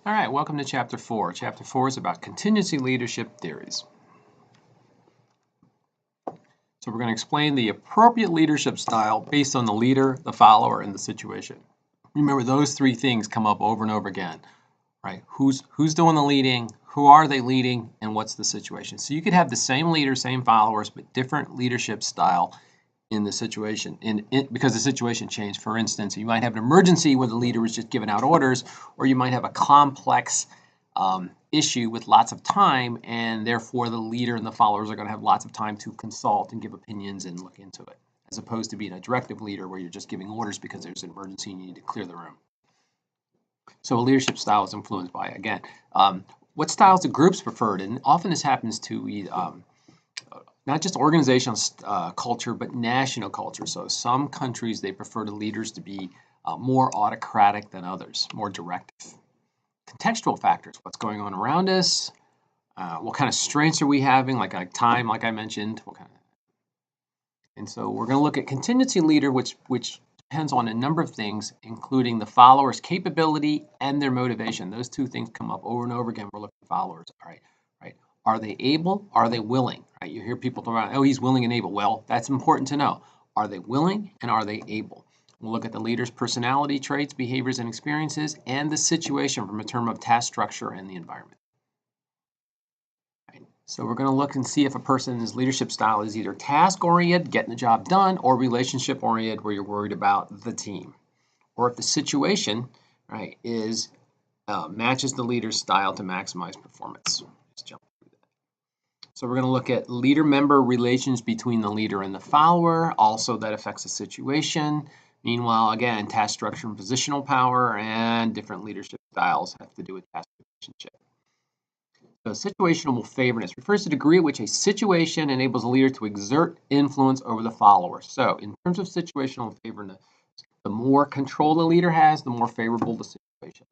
All right, welcome to Chapter 4. Chapter 4 is about contingency leadership theories. So we're going to explain the appropriate leadership style based on the leader, the follower, and the situation. Remember, those three things come up over and over again, right? Who's doing the leading, who are they leading, and what's the situation? So you could have the same leader, same followers, but different leadership style in the situation, because the situation changed. For instance, you might have an emergency where the leader is just giving out orders, or you might have a complex issue with lots of time, and therefore the leader and the followers are going to have lots of time to consult and give opinions and look into it, as opposed to being a directive leader where you're just giving orders because there's an emergency and you need to clear the room. So a leadership style is influenced by, again, what styles do groups preferred, and often this happens to not just organizational culture, but national culture. So some countries, they prefer the leaders to be more autocratic than others, more directive. Contextual factors, what's going on around us, what kind of strengths are we having, like time, like I mentioned, and so we're going to look at contingency leader, which depends on a number of things, including the follower's capability and their motivation. Those two things come up over and over again. We're looking at followers, all right? Are they able? Are they willing? Right? You hear people talk about, oh, he's willing and able. Well, that's important to know. Are they willing and are they able? We'll look at the leader's personality traits, behaviors, and experiences, and the situation from a term of task structure and the environment. Right. So we're going to look and see if a person's leadership style is either task-oriented, getting the job done, or relationship-oriented, where you're worried about the team. Or if the situation, right, is matches the leader's style to maximize performance. Let's jump. So we're going to look at leader-member relations between the leader and the follower, also that affects the situation. Meanwhile, again, task structure and positional power and different leadership styles have to do with task relationship. So situational favoredness refers to the degree at which a situation enables a leader to exert influence over the follower. So in terms of situational favoredness, the more control the leader has, the more favorable the situation.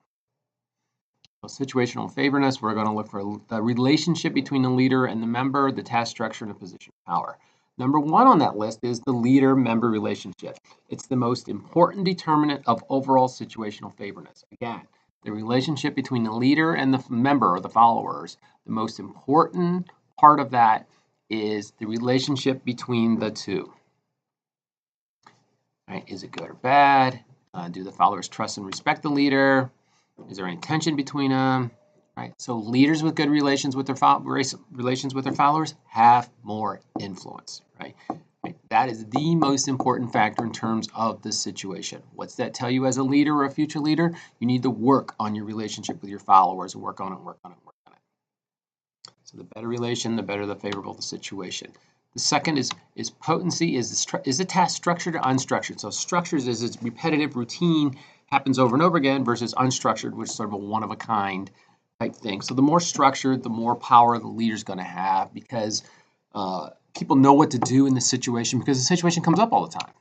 Situational favoredness, we're going to look for the relationship between the leader and the member, the task structure, and the position of power. Number one on that list is the leader-member relationship. It's the most important determinant of overall situational favoredness. Again, the relationship between the leader and the member or the followers, the most important part of that is the relationship between the two. Right? Is it good or bad? Do the followers trust and respect the leader? Is there any tension between them? Right. So leaders with good relations with their followers have more influence. Right. That is the most important factor in terms of the situation. What's that tell you as a leader or a future leader? You need to work on your relationship with your followers. Work on it. Work on it. Work on it. So the better relation, the better the favorable the situation. The second is potency. Is the task structured or unstructured? So structures is its repetitive routine. Happens over and over again versus unstructured, which is sort of a one-of-a-kind type thing. So the more structured, the more power the leader's going to have because people know what to do in the situation because the situation comes up all the time.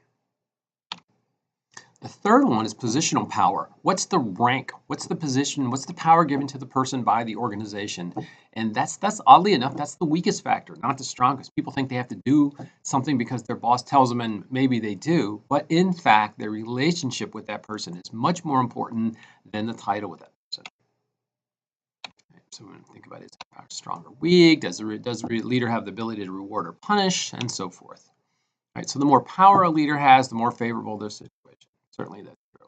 The third one is positional power. What's the rank? What's the position? What's the power given to the person by the organization? And that's oddly enough, that's the weakest factor, not the strongest. People think they have to do something because their boss tells them, and maybe they do. But in fact, their relationship with that person is much more important than the title with that person. So we're going to think about, is power strong or weak? Does the leader have the ability to reward or punish, and so forth? Right. So the more power a leader has, the more favorable their situation. Certainly that's true.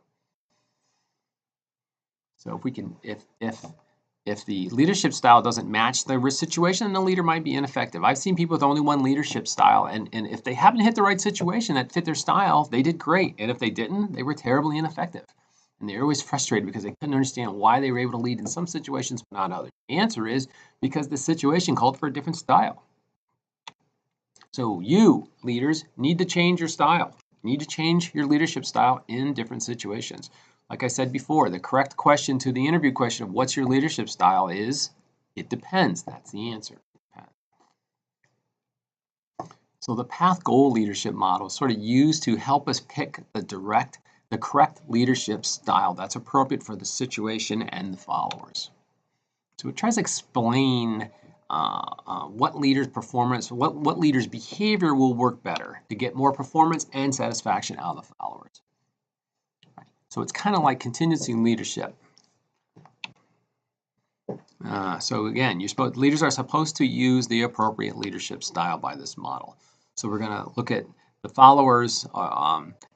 So if we can, if the leadership style doesn't match the situation, then the leader might be ineffective. I've seen people with only one leadership style, and if they happen to hit the right situation that fit their style, they did great. And if they didn't, they were terribly ineffective. And they're always frustrated because they couldn't understand why they were able to lead in some situations but not others. The answer is because the situation called for a different style. So you, leaders, need to change your style. You need to change your leadership style in different situations. Like I said before, the correct question to the interview question of what's your leadership style is, it depends. That's the answer. So the path goal leadership model is sort of used to help us pick the correct leadership style that's appropriate for the situation and the followers. So it tries to explain what leaders' performance, what leaders' behavior will work better to get more performance and satisfaction out of the followers. Right. So it's kind of like contingency leadership. So again, leaders are supposed to use the appropriate leadership style by this model. So we're going to look at the followers.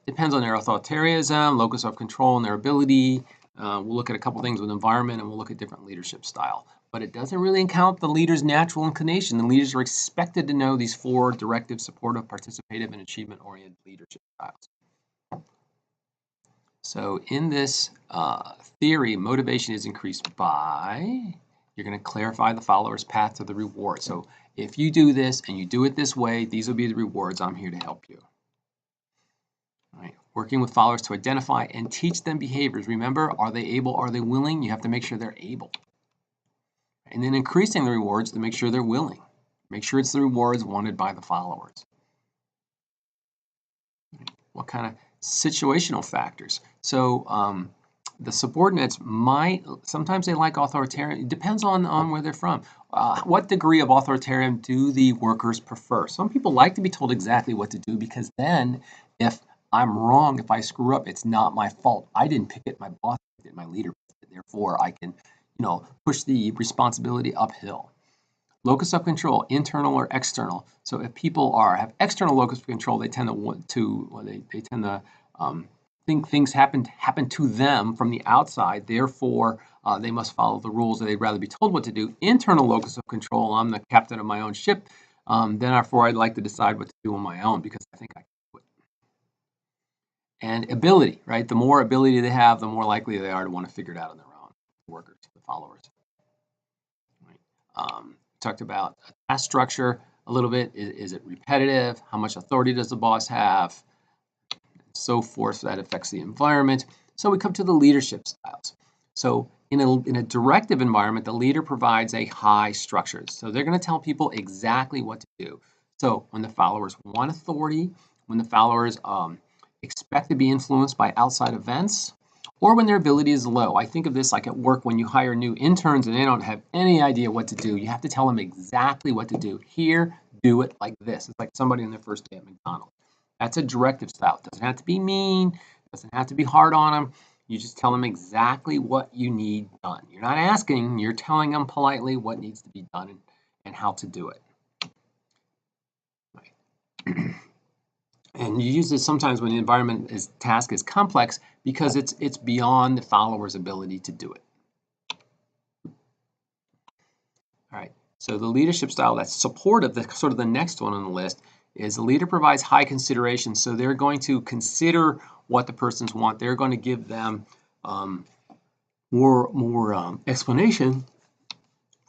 Depends on their authoritarianism, locus of control, and their ability. We'll look at a couple things with environment, and we'll look at different leadership style. But it doesn't really count the leader's natural inclination. The leaders are expected to know these 4 directive, supportive, participative, and achievement-oriented leadership styles. So in this theory, motivation is increased by, you're going to clarify the follower's path to the reward. So if you do this and you do it this way, these will be the rewards. I'm here to help you. All right. Working with followers to identify and teach them behaviors. Remember, are they able? Are they willing? You have to make sure they're able. And then increasing the rewards to make sure they're willing. Make sure it's the rewards wanted by the followers. What kind of situational factors? So the subordinates sometimes they like authoritarian. It depends on where they're from. What degree of authoritarian do the workers prefer? Some people like to be told exactly what to do because then if I'm wrong, if I screw up, it's not my fault. I didn't pick it, my boss picked it, my leader picked it. Therefore, I can, push the responsibility uphill. Locus of control, internal or external. So if people have external locus of control, they tend to think things happen to them from the outside. Therefore, they must follow the rules, or they'd rather be told what to do. Internal locus of control, I'm the captain of my own ship. Therefore, I'd like to decide what to do on my own because I think I can do it. And ability, right? The more ability they have, the more likely they are to want to figure it out on their own. Workers, the followers. Right. Talked about task structure a little bit. Is it repetitive? How much authority does the boss have? So forth. That affects the environment. So we come to the leadership styles. So in a directive environment, the leader provides a high structure. So they're going to tell people exactly what to do. So when the followers want authority, when the followers expect to be influenced by outside events, or when their ability is low. I think of this like at work when you hire new interns and they don't have any idea what to do. You have to tell them exactly what to do. Here, do it like this. It's like somebody on their first day at McDonald's. That's a directive style. It doesn't have to be mean. It doesn't have to be hard on them. You just tell them exactly what you need done. You're not asking. You're telling them politely what needs to be done and how to do it. Right. And you use this sometimes when the task is complex because it's beyond the follower's ability to do it. All right. So the leadership style that's supportive, sort of the next one on the list, is the leader provides high consideration. So they're going to consider what the persons want. They're going to give them more explanation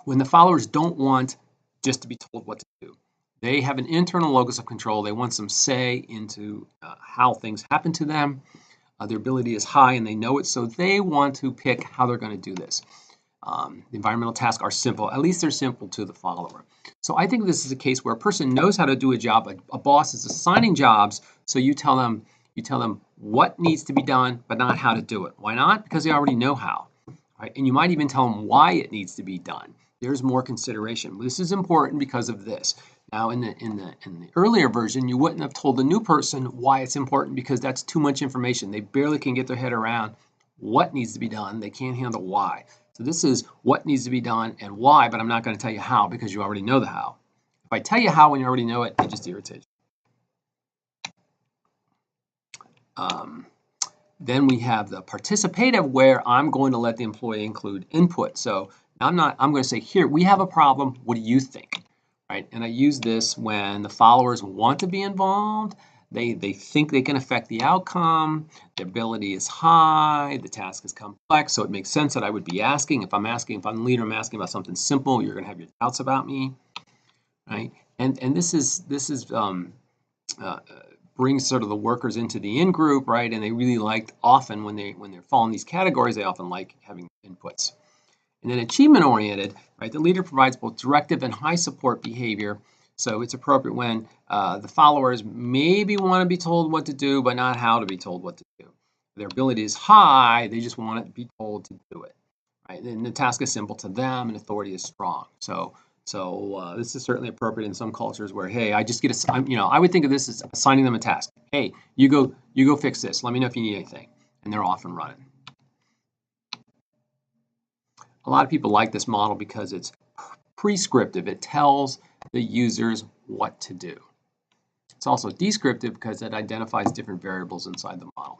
when the followers don't want just to be told what to do. They have an internal locus of control. They want some say into how things happen to them. Their ability is high and they know it, so they want to pick how they're going to do this. The environmental tasks are simple. At least they're simple to the follower. So I think this is a case where a person knows how to do a job. A boss is assigning jobs, so you tell them what needs to be done, but not how to do it. Why not? Because they already know how. Right? And you might even tell them why it needs to be done. There's more consideration. This is important because of this. Now, in the earlier version, you wouldn't have told the new person why it's important because that's too much information. They barely can get their head around what needs to be done. They can't handle why. So this is what needs to be done and why, but I'm not going to tell you how because you already know the how. If I tell you how when you already know it, it just irritates you. Then we have the participative where I'm going to let the employee include input. So I'm going to say, here, we have a problem. What do you think? Right? And I use this when the followers want to be involved. They think they can affect the outcome. Their ability is high. The task is complex. So it makes sense that I would be asking. If I'm the leader, I'm asking about something simple. You're going to have your doubts about me. Right? And this brings sort of the workers into the in-group, right? And they really like often when they're following these categories, they often like having inputs. And then achievement-oriented, right? The leader provides both directive and high support behavior. So it's appropriate when the followers maybe want to be told what to do, but not how to be told what to do. Their ability is high, they just want to be told to do it, right? And the task is simple to them and authority is strong. So this is certainly appropriate in some cultures where, hey, I just get I would think of this as assigning them a task. Hey, you go fix this. Let me know if you need anything. And they're off and running. A lot of people like this model because it's prescriptive. It tells the users what to do. It's also descriptive because it identifies different variables inside the model.